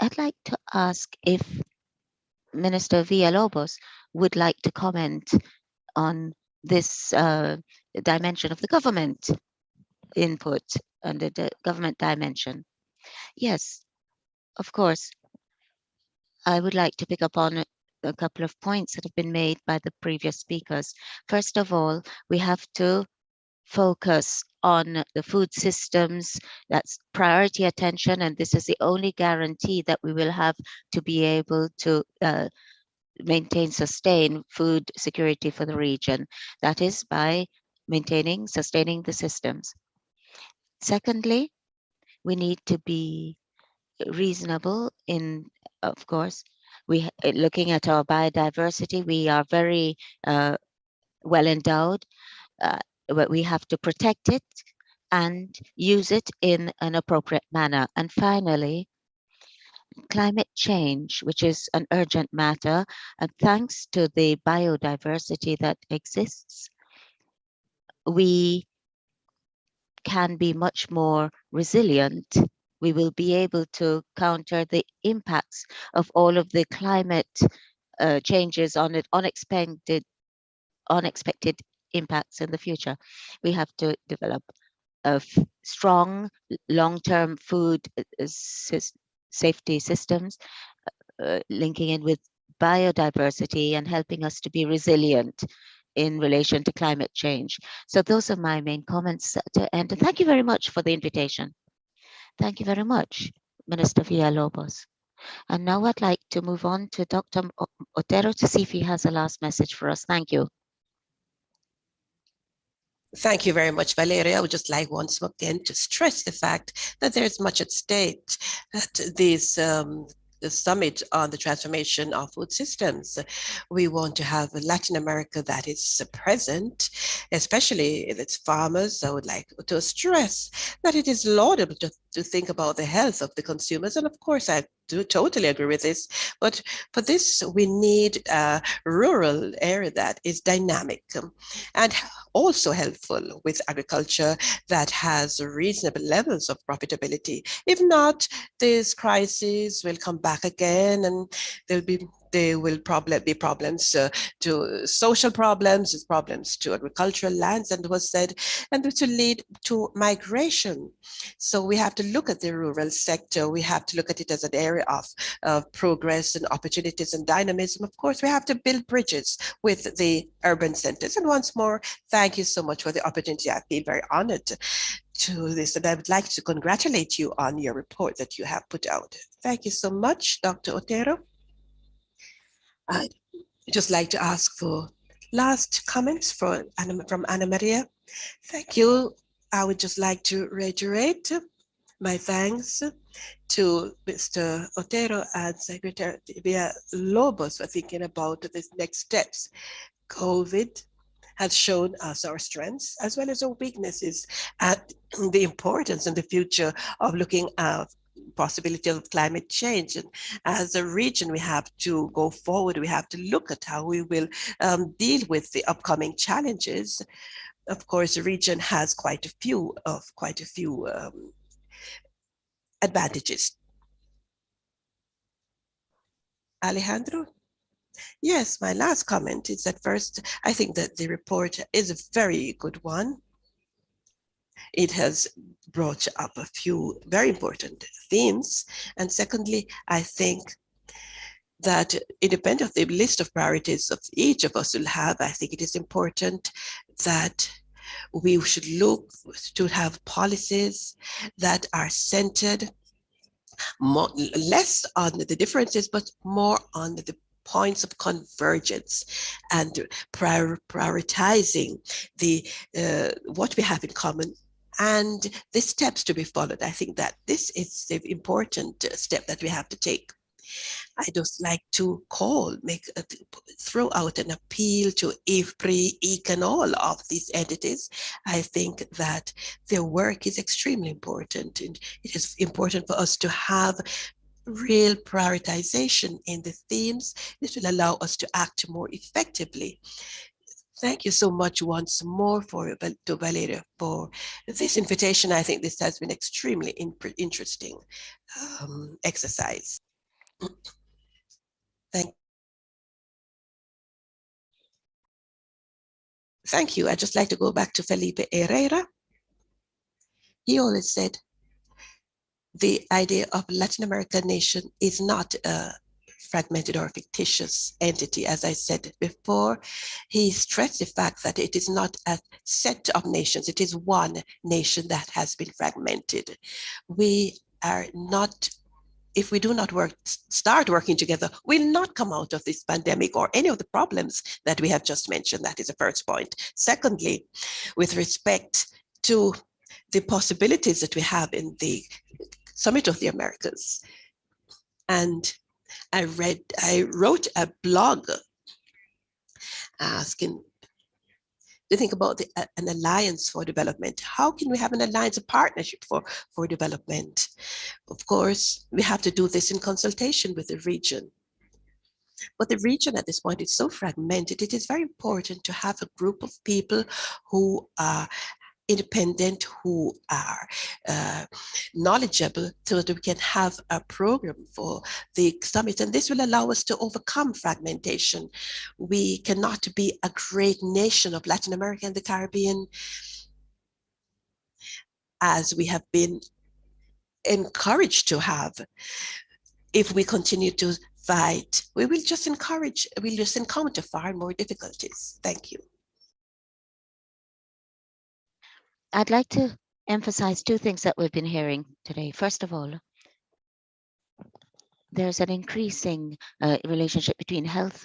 I'd like to ask if Minister Villalobos would like to comment on this dimension of the government input under the government dimension. Yes, of course. I would like to pick up on a couple of points that have been made by the previous speakers. First of all, we have to focus on the food systems. That's priority attention, and this is the only guarantee that we will have to be able to maintain, sustain food security for the region. That is by maintaining, sustaining the systems. Secondly, we need to be reasonable in, of course, looking at our biodiversity, we are very well endowed, but we have to protect it and use it in an appropriate manner. And finally, climate change, which is an urgent matter, and thanks to the biodiversity that exists, we can be much more resilient. We will be able to counter the impacts of all of the climate changes on it, unexpected impacts in the future. We have to develop a strong long-term food safety systems, linking in with biodiversity and helping us to be resilient in relation to climate change. So those are my main comments to end. And thank you very much for the invitation. Thank you very much, Minister Villalobos. And now I'd like to move on to Dr. Otero to see if he has a last message for us. Thank you. Thank you very much, Valeria. I would just like once again to stress the fact that there's much at stake, that the summit on the transformation of food systems. We want to have Latin America that is present, especially if it's farmers. I would like to stress that it is laudable to think about the health of the consumers. And of course, I do totally agree with this. But for this, we need a rural area that is dynamic and also helpful with agriculture that has reasonable levels of profitability. If not, this crisis will come back again, and there will probably be problems to social problems, problems to agricultural lands, and was said, and this will lead to migration. So we have to look at the rural sector. We have to look at it as an area of progress and opportunities and dynamism. Of course, we have to build bridges with the urban centers. And once more, thank you so much for the opportunity. I feel very honored to this, and I would like to congratulate you on your report that you have put out. Thank you so much, Dr. Otero. I'd just like to ask for last comments from Ana Maria. Thank you. I would just like to reiterate my thanks to Mr. Otero and Secretary Villalobos for thinking about the next steps. COVID has shown us our strengths as well as our weaknesses, and the importance in the future of looking at possibility of climate change. And as a region, we have to go forward. We have to look at how we will deal with the upcoming challenges. Of course, the region has quite a few advantages. Alejandro? Yes, my last comment is that first, I think that the report is a very good one. It has brought up a few very important themes. And secondly, I think that independent of the list of priorities of each of us will have, I think it is important that we should look to have policies that are centered less on the differences, but more on the points of convergence and prioritizing the what we have in common and the steps to be followed. I think that this is the important step that we have to take. I just like to throw out an appeal to IFPRI, EEC, and all of these entities. I think that their work is extremely important, and it is important for us to have real prioritization in the themes. This will allow us to act more effectively. Thank you so much once more to Valeria for this invitation. I think this has been extremely interesting exercise. Thank you. I'd just like to go back to Felipe Herrera. He always said the idea of Latin American nation is not a fragmented or fictitious entity. As I said before, he stressed the fact that it is not a set of nations, it is one nation that has been fragmented. We are not, if we do not start working together, we'll not come out of this pandemic or any of the problems that we have just mentioned. That is the first point. Secondly, with respect to the possibilities that we have in the Summit of the Americas, and I wrote a blog asking to think about an alliance for development. How can we have an alliance, a partnership for development? Of course, we have to do this in consultation with the region. But the region at this point is so fragmented, it is very important to have a group of people who are independent, who are knowledgeable, so that we can have a program for the summit. And this will allow us to overcome fragmentation. We cannot be a great nation of Latin America and the Caribbean as we have been encouraged to have. If we continue to fight, we'll just encounter far more difficulties. Thank you. I'd like to emphasize two things that we've been hearing today. First of all, there's an increasing relationship between health,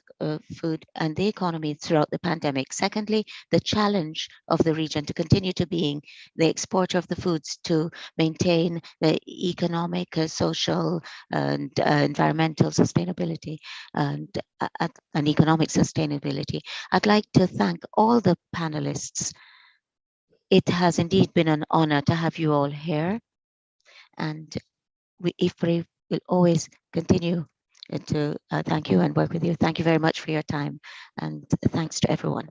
food, and the economy throughout the pandemic. Secondly, the challenge of the region to continue to being the exporter of the foods to maintain the economic, social, and environmental sustainability and economic sustainability. I'd like to thank all the panelists. It has indeed been an honor to have you all here, and IFPRI will always continue to thank you and work with you. Thank you very much for your time, and thanks to everyone.